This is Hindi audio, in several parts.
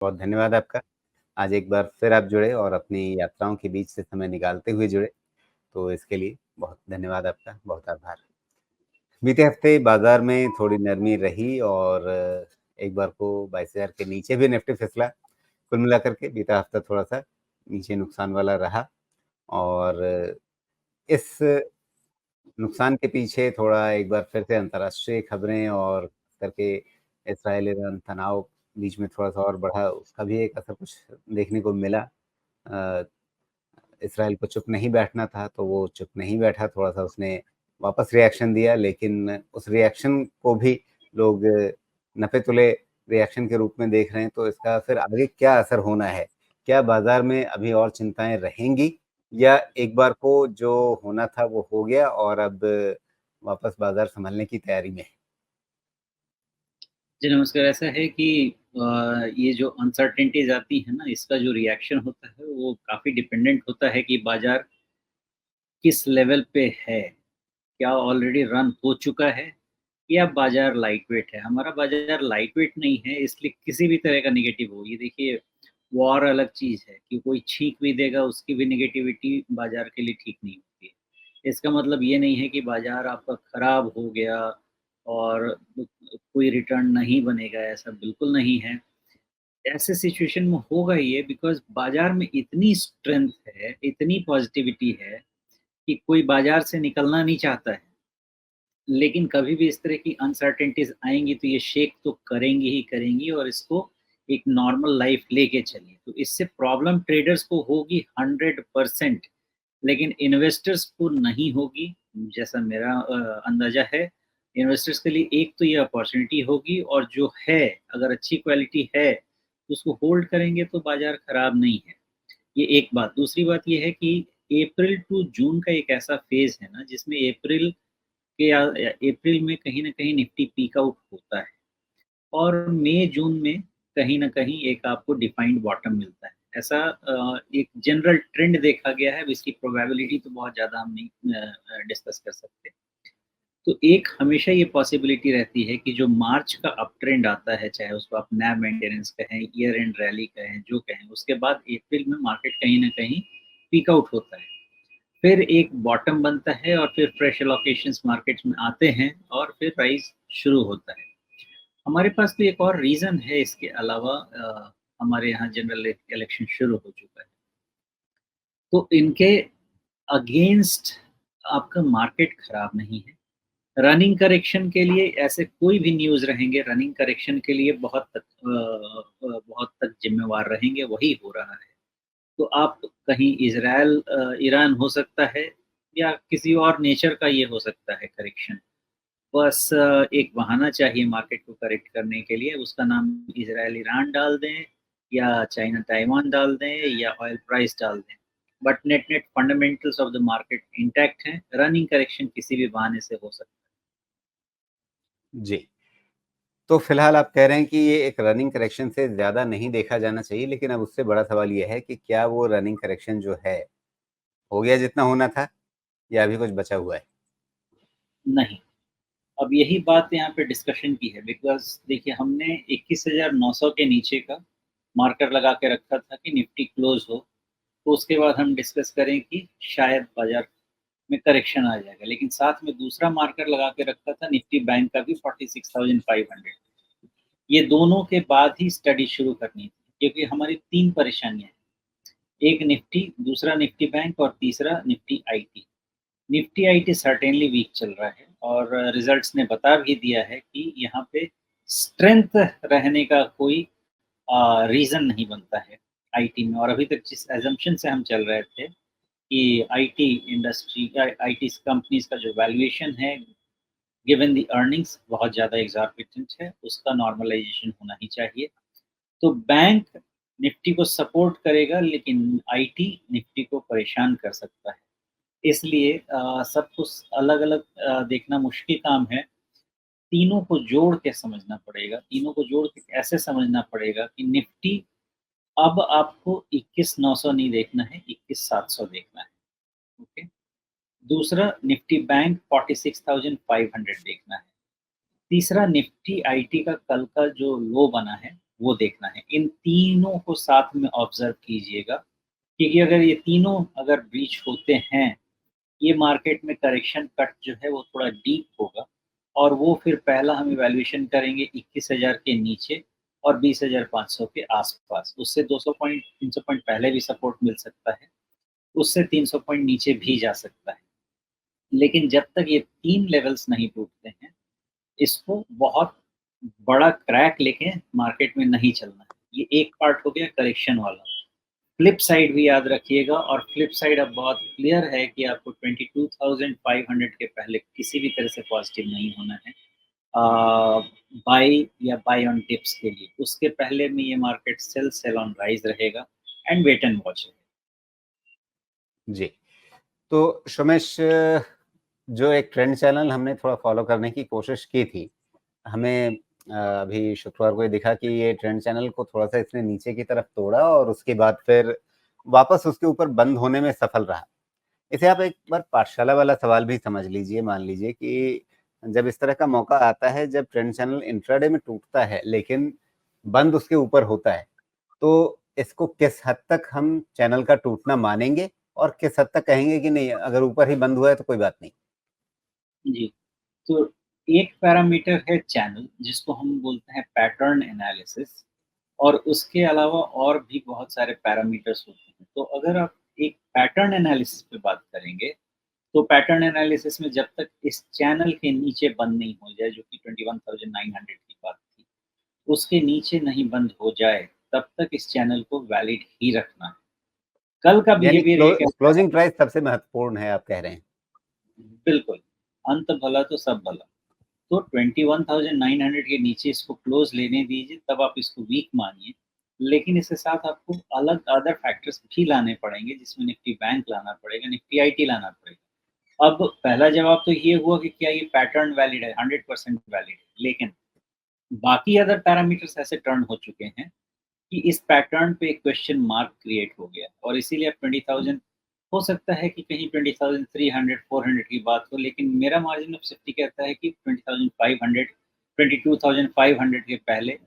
बहुत धन्यवाद आपका। आज एक बार फिर आप जुड़े और अपनी यात्राओं के बीच से समय निकालते हुए जुड़े, तो इसके लिए बहुत धन्यवाद आपका, बहुत आभार। बीते हफ्ते बाज़ार में थोड़ी नरमी रही और एक बार को 22,000 के नीचे भी निफ्टी फिसला। कुल मिलाकर के बीता हफ्ता थोड़ा-सा नीचे नुकसान वाला रहा और इस नुकसान के पीछे थोड़ा एक बार फिर से अंतर्राष्ट्रीय खबरें और करके इस्राएल-ईरान तनाव बीच में थोड़ा-सा और बढ़ा, उसका भी एक असर कुछ देखने को मिला। अ, इस्राएल को चुप नहीं बैठना था, तो वो चुप नहीं बैठा, थोड़ा-सा उसने वापस रिएक्शन दिया, लेकिन उस रिएक्शन को भी लोग नपे-तुले रिएक्शन के रूप में देख रहे हैं, तो इसका फिर आगे क्या असर होना है? क्या बाज़ार में अभी और चिंताएँ रहेंगी या एक बार को जो होना था वो हो गया और अब वापस बाज़ार सँभलने की तैयारी में है? जी, नमस्कार। ऐसा है कि ये जो अनसर्टेनिटीज़ आती है ना, इसका जो रिएक्शन होता है, वो काफ़ी डिपेंडेंट होता है कि बाज़ार किस लेवल पे है। क्या ऑलरेडी रन हो चुका है या बाज़ार लाइट वेट है? हमारा बाज़ार लाइट वेट नहीं है, इसलिए किसी भी तरह का नेगेटिव हो, ये देखिए वॉर अलग चीज़ है कि कोई छींक भी देगा, उसकी भी नेगेटिविटी बाज़ार के लिए ठीक नहीं होती है। इसका मतलब ये नहीं है कि बाज़ार आपका खराब हो गया और कोई रिटर्न नहीं बनेगा, ऐसा बिल्कुल नहीं है। ऐसे सिचुएशन में होगा ये बिकॉज़ बाज़ार में इतनी स्ट्रेंथ है, इतनी पॉज़िटिविटी है कि कोई बाज़ार से निकलना नहीं चाहता है। लेकिन कभी भी इस तरह की अनसर्टेनिटीज़ आएँगी तो ये शेक तो करेंगी ही करेंगी और इसको एक नॉर्मल लाइफ़ लेके चलिए। तो इससे प्रॉब्लम ट्रेडर्स को होगी 100% लेकिन इन्वेस्टर्स को नहीं होगी, जैसा मेरा अंदाज़ा है। इन्वेस्टर्स के लिए एक तो ये अपॉर्च्युनिटी होगी और जो है, अगर अच्छी क्वालिटी है, तो उसको होल्ड करेंगे तो बाज़ार खराब नहीं है। ये एक बात। दूसरी बात ये है कि अप्रैल टू जून का एक ऐसा फ़ेज़ है ना, जिसमें अप्रैल में कहीं न कहीं निफ्टी पीक आउट होता है और मई-जून में कहीं न कहीं एक आपको डिफाइंड बॉटम मिलता है। ऐसा एक जनरल ट्रेंड देखा गया है, अब इसकी प्रोबेबिलिटी तो बहुत ज़्यादा हम नहीं डिस्कस कर सकते। तो एक हमेशा ये पॉसिबिलिटी रहती है कि जो मार्च का अप ट्रेंड आता है, चाहे उसको आप नैव मेंटेनेंस कहें, ईयर एंड रैली कहें, जो कहें, उसके बाद अप्रैल में मार्केट कहीं न कहीं पीक आउट होता है। फिर एक बॉटम बनता है और फिर फ्रेश एलोकेशंस मार्केट्स में आते हैं और फिर राइज़ शुरू होता है। हमारे पास तो एक और रीज़न है इसके अलावा हमारे यहाँ जनरल इलेक्शन शुरू हो चुका है। तो इनके अगेंस्ट आपका मार्केट खराब नहीं है। रनिंग करेक्शन के लिए ऐसे कोई भी न्यूज़ रहेंगे, रनिंग करेक्शन के लिए बहुत तक ज़िम्मेवार रहेंगे, वही हो रहा है। तो आप कहीं ईरान हो सकता है या किसी और नेचर का ये हो सकता है करेक्शन। बस एक बहाना चाहिए मार्केट को करेक्ट करने के लिए, उसका नाम इज़राइल ईरान डाल दें या चाइना ताइवान डाल दें या ऑयल प्राइस डाल दें। But net-net fundamentals of the market intact हैं, रनिंग करेक्शन किसी भी बहाने से हो सकता है। जी। तो फिलहाल आप कह रहे हैं कि ये एक रनिंग करेक्शन से ज़्यादा नहीं देखा जाना चाहिए, लेकिन अब उससे बड़ा सवाल ये है कि क्या वो रनिंग करेक्शन जो है, हो गया जितना होना था या अभी कुछ बचा हुआ है? नहीं, अब यही बात यहाँ पे डिस्कशन की है बिकॉज़ देखिए हमने 21,900 के नीचे का मार्कर लगा के रखा था कि निफ्टी क्लोज़ हो, तो उसके बाद हम डिस्कस करें कि शायद बाज़ार में करेक्शन आ जाएगा। लेकिन साथ में दूसरा मार्कर लगा के रखा था निफ्टी बैंक का भी 46,500। ये दोनों के बाद ही स्टडी शुरू करनी थी, क्योंकि हमारी 3 परेशानियाँ हैं। एक निफ्टी, दूसरा निफ्टी बैंक और तीसरा Nifty IT. Nifty IT certainly weak चल रहा है और रिजल्ट्स ने बता भी दिया है कि यहाँ पे स्ट्रेंथ रहने का कोई रीज़न नहीं बनता है आईटी में। और अभी तक जिस असम्पशन से हम चल रहे थे कि आईटी इंडस्ट्री का, आईटी कंपनीज का जो वैल्यूएशन है गिवन द अर्निंग्स बहुत ज़्यादा एग्जॉर्बिटेंट है, उसका नॉर्मलाइजेशन होना ही चाहिए। तो बैंक निफ्टी को सपोर्ट करेगा लेकिन आईटी निफ्टी को परेशान कर सकता है। इसलिए सब कुछ अलग-अलग देखना मुश्किल काम है। तीनों को जोड़ के समझना पड़ेगा, तीनों को जोड़ के ऐसे समझना पड़ेगा कि निफ्टी अब आपको 21,900 नहीं देखना है, 21,700 देखना है, ओके? दूसरा निफ्टी बैंक 46,500 देखना है। तीसरा निफ्टी आईटी का कल का जो लो बना है, वो देखना है। इन तीनों को साथ में ऑब्ज़र्व कीजिएगा, क्योंकि अगर ये तीनों अगर ब्रीच होते हैं, ये मार्केट में करेक्शन कट जो है वो थोड़ा डीप होगा और वो फिर पहला हम इवैल्यूएशन करेंगे 21,000 के नीचे और 20,500 के आस-पास। उससे 200 पॉइंट 300 पॉइंट पहले भी सपोर्ट मिल सकता है, उससे 300 पॉइंट नीचे भी जा सकता है। लेकिन जब तक ये 3 लेवल्स नहीं टूटते हैं, इसको बहुत बड़ा क्रैक लेके मार्केट में नहीं चलना है। ये एक पार्ट हो गया करेक्शन वाला। फ्लिप साइड भी याद रखिएगा और फ्लिप साइड अब बहुत क्लियर है कि आपको 22,500 के पहले किसी भी तरह से पॉजिटिव नहीं होना है। बाय या बाय ऑन डिप्स के लिए। उसके पहले में ये मार्केट सेल ऑन राइज़ रहेगा एंड वेट एंड वॉच रहेगा। जी। तो सोमेश, जो एक ट्रेंड चैनल हमने थोड़ा फ़ॉलो करने की कोशिश की थी, हमें अभी शुक्रवार को ये दिखा कि ये ट्रेंड चैनल को थोड़ा-सा इसने नीचे की तरफ तोड़ा और उसके बाद फिर वापस उसके ऊपर बंद होने में सफल रहा। इसे आप एक बार पाठशाला वाला सवाल भी समझ लीजिए, मान लीजिए कि जब इस तरह का मौका आता है, जब ट्रेंड चैनल इंट्राडे में टूटता है, लेकिन बंद उसके ऊपर होता है, तो इसको किस हद तक हम चैनल का टूटना मानेंगे और किस हद तक कहेंगे कि नहीं, अगर ऊपर ही बंद हुआ है तो कोई बात नहीं? जी, तो एक पैरामीटर है चैनल जिसको हम बोलते हैं पैटर्न एनालिसिस और उसके अलावा और भी बहुत सारे पैरामीटर्स होते हैं। तो अगर आप एक पैटर्न एनालिसिस पे बात करेंगे, तो पैटर्न एनालिसिस में जब तक इस चैनल के नीचे बंद नहीं हो जाए, जो कि 21,900 की बात थी, उसके नीचे नहीं बंद हो जाए, तब तक इस चैनल को वैलिड ही रखना है। कल का यानी बिहेवियर ये कहता है क्लोजिंग प्राइस सबसे महत्वपूर्ण है, आप कह रहे हैं। बिल्कुल, अंत भला तो सब भला। तो 21,900 के नीचे इसको क्लोज़ लेने दीजिए, तब आप इसको वीक मानिए। लेकिन इसके साथ आपको अलग अदर फैक्टर्स भी लाने पड़ेंगे, जिसमें निफ्टी बैंक लाना पड़ेगा, निफ्टी आईटी लाना पड़ेगा। अब पहला जवाब तो ये हुआ कि क्या ये पैटर्न वैलिड है, 100% वैलिड है। लेकिन बाकी अदर पैरामीटर्स ऐसे टर्न हो चुके हैं कि इस पैटर्न पे एक क्वेश्चन मार्क क्रिएट हो गया और इसीलिए अब 20,000 हो सकता है कि कहीं 20,300 400 की बात हो, लेकिन मेरा मार्जिन ऑफ सेफ्टी कहता है कि 20,500 22,500 के पहले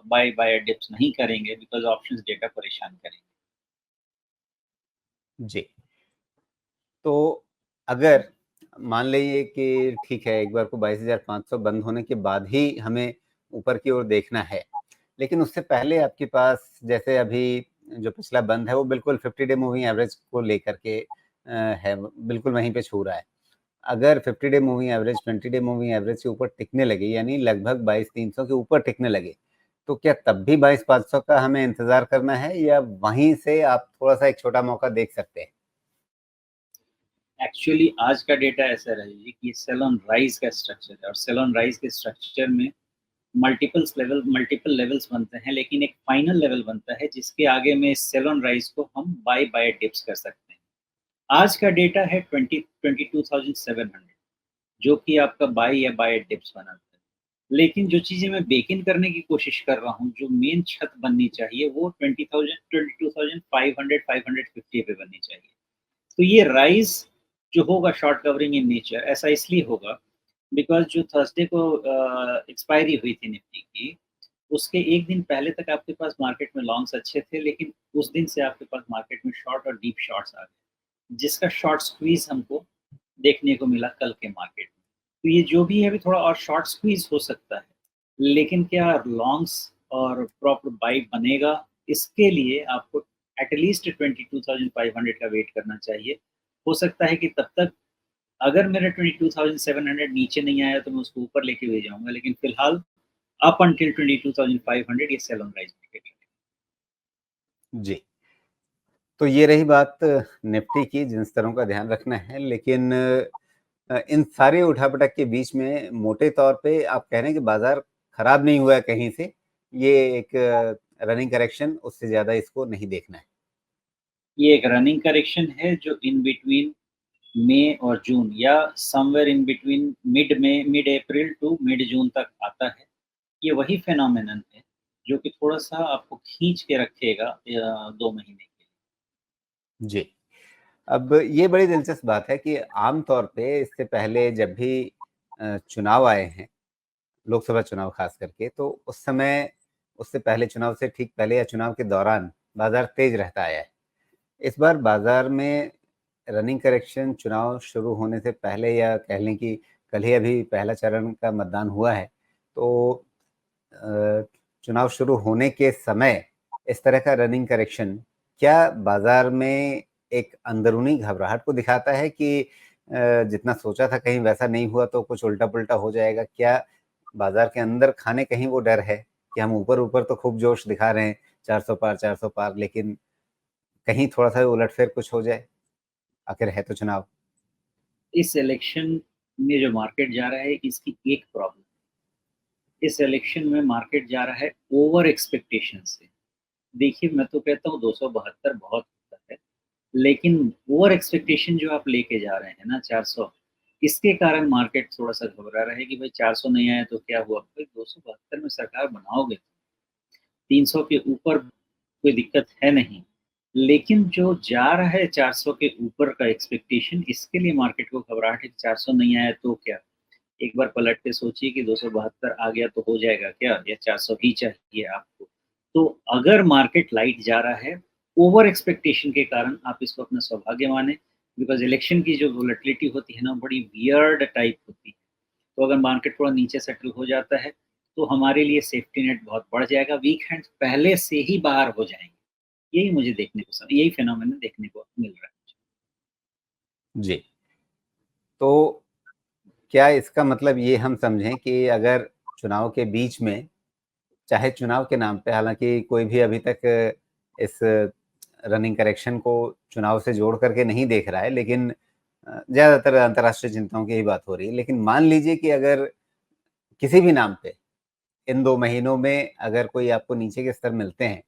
बाय बाय डिप्स नहीं करेंगे बिकॉज़ ऑप्शंस डेटा परेशान करेंगे। जी। तो अगर मान लीजिए कि ठीक है, एक बार को 22,500 बंद होने के बाद ही हमें ऊपर की ओर देखना है, लेकिन उससे पहले आपके पास जैसे अभी जो पिछला बंद है, वो बिल्कुल 50 डे मूविंग एवरेज को लेकर के है, बिल्कुल वहीं पे छू रहा है। अगर 50 day moving average 20 day moving average के ऊपर टिकने लगे, यानी लगभग 22,300 के ऊपर टिकने लगे, तो क्या तब भी 22,500 का हमें इंतज़ार करना है या वहीं से आप थोड़ा-सा एक छोटा मौका देख सकते हैं? एक्चुअली आज का डेटा ऐसा रहेगी कि सेल ऑन राइज़ का स्ट्रक्चर है और सेल ऑन राइज़ के स्ट्रक्चर में मल्टीपल लेवल्स बनते हैं, लेकिन एक फाइनल लेवल बनता है जिसके आगे में सेल ऑन राइज़ को हम बाय बाय डिप्स कर सकते हैं। आज का डेटा है 22,700 जो कि आपका बाय या बाय डिप्स बनाता है। लेकिन जो चीज़ें मैं बेक इन करने की कोशिश कर रहा हूँ, जो मेन छत बननी चाहिए वो 20,000 22,500 550 पे बननी चाहिए। तो ये राइज़ जो होगा शॉर्ट कवरिंग इन नेचर ऐसा इसलिए होगा बिकॉज़ जो थर्सडे को एक्सपायरी हुई थी निफ्टी की, उसके 1 दिन पहले तक आपके पास मार्केट में लॉन्ग्स अच्छे थे, लेकिन उस दिन से आपके पास मार्केट में शॉर्ट और डीप शॉर्ट्स आ गए, जिसका शॉर्ट स्क्वीज़ हमको देखने को मिला कल के मार्केट में। तो ये जो भी है अभी थोड़ा और शॉर्ट स्क्वीज़ हो सकता है, लेकिन क्या लॉन्ग्स और प्रॉपर बाय बनेगा, इसके लिए आपको एट लीस्ट 22,500 का वेट करना चाहिए। हो सकता है कि तब तक अगर मेरा 22,700 नीचे नहीं आया तो मैं उसको ऊपर लेके हुए जाऊँगा, लेकिन फिलहाल अप अंटिल 22,500 ये सेल ऑन राइज़ मार्केट है। जी। तो ये रही बात निफ्टी की, जिन स्तरों का ध्यान रखना है, लेकिन इन सारे उठा-पटक के बीच में मोटे तौर पे आप कह रहे हैं कि बाज़ार खराब नहीं हुआ है कहीं से, ये एक रनिंग करेक्शन, उससे ज़्यादा इसको नहीं देखना है। ये एक रनिंग करेक्शन है जो इन बिटवीन मई और जून या somewhere in between mid April to mid June तक आता है। ये वही फेनोमेनन है जो कि थोड़ा-सा आपको खींच के रखेगा 2 महीने के लिए। जी। अब ये बड़ी दिलचस्प बात है कि आम तौर पे इससे पहले जब भी चुनाव आए हैं, लोकसभा चुनाव ख़ास करके, तो उस समय उससे पहले चुनाव से ठीक पहले या चुनाव के दौरान बाज़ार तेज़ रहता आया है। इस बार बाज़ार में रनिंग करेक्शन चुनाव शुरू होने से पहले या कह लें कि कल ही अभी पहला चरण का मतदान हुआ है, तो अ, चुनाव शुरू होने के समय इस तरह का रनिंग करेक्शन क्या बाज़ार में एक अंदरूनी घबराहट को दिखाता है कि जितना सोचा था कहीं वैसा नहीं हुआ तो कुछ उल्टा-पुल्टा हो जाएगा? क्या बाज़ार के अंदर खाने कहीं वो डर है कि हम ऊपर-ऊपर तो खूब जोश दिखा रहे हैं, 400 पार लेकिन कहीं थोड़ा-सा उलट-फेर कुछ हो जाए? आखिर है तो चुनाव। इस इलेक्शन में जो मार्केट जा रहा है इसकी एक प्रॉब्लम, इस इलेक्शन में मार्केट जा रहा है ओवर एक्सपेक्टेशन से। देखिए मैं तो कहता हूँ 272 बहुत होता है, लेकिन ओवर एक्सपेक्टेशन जो आप लेके जा रहे हैं ना 400, इसके कारण मार्केट थोड़ा-सा घबरा रहा है कि भाई 400 नहीं आया तो क्या हुआ? भाई 272 में सरकार बनाओगे, 300 के ऊपर कोई दिक्कत है नहीं। लेकिन जो जा रहा है 400 के ऊपर का एक्सपेक्टेशन, इसके लिए मार्केट को घबराहट है कि 400 नहीं आया तो क्या? एक बार पलट के सोचिए कि 272 आ गया तो हो जाएगा क्या? या 400 ही चाहिए आपको? तो अगर मार्केट लाइट जा रहा है, ओवर एक्सपेक्टेशन के कारण आप इसको अपना सौभाग्य मानें, बिकॉज़ इलेक्शन की जो वोलेटिलिटी होती है ना, बड़ी वियर्ड टाइप होती है। तो अगर मार्केट थोड़ा नीचे सेटल हो जाता है, तो हमारे लिए सेफ्टी नेट बहुत बढ़ जाएगा, वीक हैंड्स पहले से ही बाहर हो जाएँगे। यही मुझे देखने को स यही फिनोमेना देखने को मिल रहा है। जी। तो क्या इसका मतलब ये हम समझें कि अगर चुनाव के बीच में, चाहे चुनाव के नाम पे हालाँकि कोई भी अभी तक इस रनिंग करेक्शन को चुनाव से जोड़ कर के नहीं देख रहा है, लेकिन ज़्यादातर अंतर्राष्ट्रीय चिंताओं की ही बात हो रही है। लेकिन मान लीजिए कि अगर किसी भी नाम पे इन 2 महीनों में अगर कोई आपको नीचे के स्तर मिलते हैं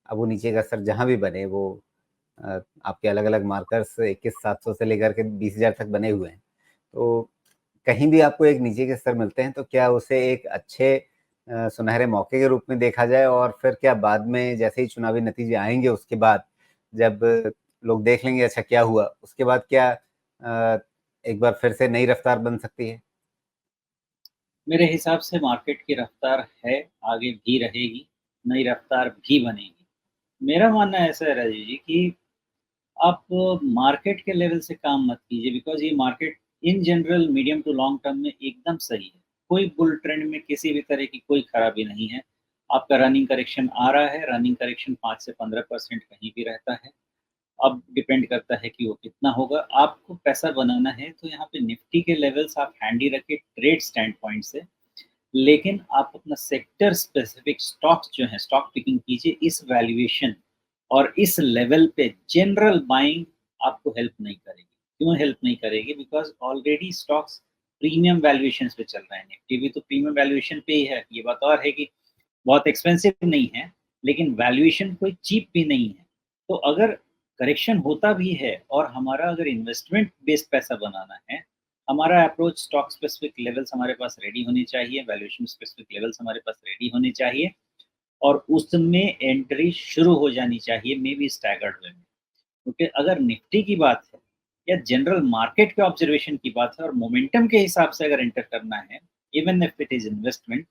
अब वो नीचे का स्तर जहाँ भी बने वो आपके अलग-अलग मार्कर्स 21,700 से लेकर के 20,000 तक बने हुए हैं। तो कहीं भी आपको एक नीचे के स्तर मिलते हैं तो क्या उसे एक अच्छे सुनहरे मौके के रूप में देखा जाए और फिर क्या बाद में जैसे ही चुनावी नतीजे आएँगे उसके बाद जब लोग देख लेंगे अच्छा क्या हुआ, उसके बाद क्या एक बार फिर से नई रफ्तार बन सकती है? मेरे हिसाब से मार्केट की रफ्तार है, आगे भी रहेगी, नई रफ्तार भी बनेगी। मेरा मानना ऐसा है राजीव जी कि आप मार्केट के लेवल से काम मत कीजिए बिकॉज़ ये market in general medium to long term में एकदम सही है। कोई बुल ट्रेंड में किसी भी तरह की कोई खराबी नहीं है। आपका रनिंग करेक्शन आ रहा है, रनिंग करेक्शन 5 से 15% कहीं भी रहता है। अब डिपेंड करता है कि वो कितना होगा। आपको पैसा बनाना है तो यहाँ पे निफ्टी के लेवल्स आप हैंडी रखिए ट्रेड स्टैंड पॉइंट से। लेकिन आप अपना सेक्टर स्पेसिफिक स्टॉक्स जो हैं, स्टॉक पिकिंग कीजिए इस वैल्यूएशन और इस लेवल पे जनरल बाइंग आपको हेल्प नहीं करेगी। क्यों हेल्प नहीं करेगी? Because already stocks premium valuations पे चल रहे हैं। निफ्टी भी तो प्रीमियम वैल्यूएशन पे ही है। ये बात और है कि बहुत एक्सपेंसिव नहीं है, लेकिन वैल्यूएशन कोई चीप भी नहीं है। तो अगर करेक्शन होता भी है और हमारा अगर इन्वेस्टमेंट बेस्ड पैसा बनाना है, हमारा अप्रोच स्टॉक स्पेसिफिक लेवल्स हमारे पास रेडी होने चाहिए, वैल्यूएशन स्पेसिफिक लेवल्स हमारे पास रेडी होने चाहिए और उसमें एंट्री शुरू हो जानी चाहिए मे बी स्टैगर्ड वे में। क्योंकि अगर निफ्टी की बात है या जनरल मार्केट के ऑब्जर्वेशन की बात है और मोमेंटम के हिसाब से अगर एंटर करना है, even if it is investment,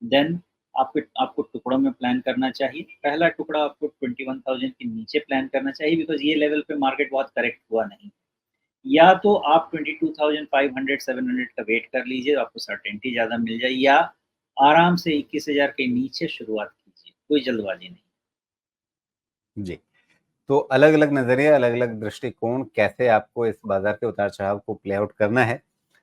then आपको आपको टुकड़ों में प्लान करना चाहिए। पहला टुकड़ा आपको 21,000 के नीचे प्लान करना चाहिए बिकॉज़ ये लेवल पे मार्केट बहुत करेक्ट हुआ नहीं। या तो आप 22,500 700 का वेट कर लीजिए, आपको सर्टेनिटी ज़्यादा मिल जाए या आराम से 21,000 के नीचे शुरुआत कीजिए, कोई जल्दबाजी नहीं। जी। तो अलग-अलग नज़रिए, अलग-अलग दृष्टिकोण कैसे आपको इस बाज़ार के उतार-चढ़ाव को प्ले आउट करना है,